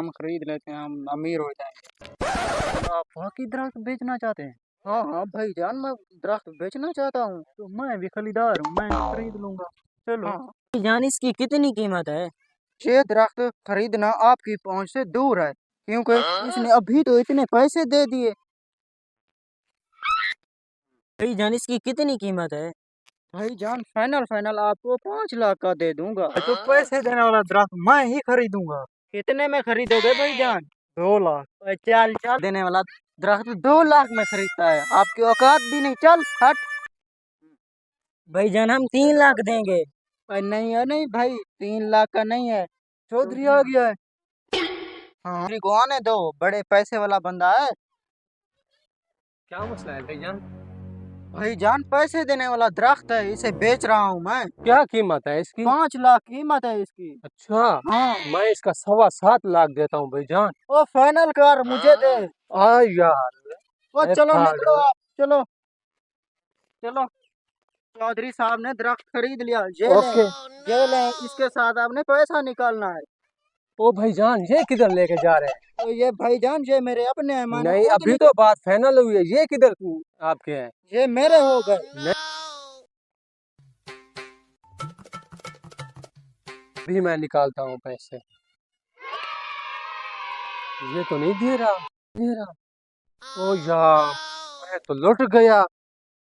हम खरीद लेते हैं, हम अमीर हो जाएंगे। आप बाकी दरख्त बेचना चाहते हैं? हाँ हाँ भाईजान, मैं दरख्त बेचना चाहता हूँ। तो मैं भी खरीदार हूँ, मैं खरीद लूंगा। चलो। हाँ जान इसकी कितनी कीमत है? ये दरख्त खरीदना आपकी पहुंच से दूर है, क्योंकि इसने अभी तो इतने पैसे दे दिए। जान इसकी कितनी कीमत है? भाईजान फाइनल फाइनल आपको 5 लाख का दे दूंगा। तो पैसे देने वाला दरख्त मैं ही खरीदूंगा। कितने में खरीदोगे भाईजान? 2 लाख। चल चल, देने वाला दरख्त 2 लाख में खरीदता है, आपकी औकात भी नहीं। चल हट। जान हम 3 लाख देंगे। नहीं है, नहीं भाई, 3 लाख का नहीं है। चौधरी आ गया है। हाँ चौधरी को आने दो, बड़े पैसे वाला बंदा है। क्या मसला है भाईजान? भाईजान पैसे देने वाला दरख्त है, इसे बेच रहा हूँ मैं। क्या कीमत है इसकी? 5 लाख कीमत है इसकी। अच्छा, हाँ। मैं इसका 7.25 लाख देता हूँ भाईजान। ओ फाइनल कर, मुझे दे। आ यार, ओ ए चलो पागल। निकलो आप, चलो चलो। चौधरी साहब ने दरख्त खरीद लिया, जेल है। ओके। जेल है, इसके साथ आपने पैसा निकालना है। ओ भाईजान, ये किधर लेके जा रहे हैं? तो ये भाईजान ये मेरे अपने हैं, मैंने नहीं, खुद अभी तो बात फाइनल हुई है, ये किधर आपके हैं? ये मेरे हो गए। नहीं, अभी मैं निकालता हूँ पैसे। ये तो नहीं दे रहा। ओ यार, मैं तो लुट गया।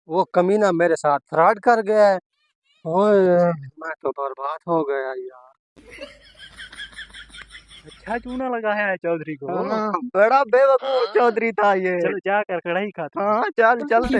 वो कमीना मेरे साथ फ्रॉड कर गया है। ओए, मैं तो बर्बाद हो गया यार। अच्छा चूना लगा है चौधरी को। हाँ, बड़ा बेवकूफ चौधरी था ये। चलो जाकर कढ़ाई खाते। हाँ चल चलते।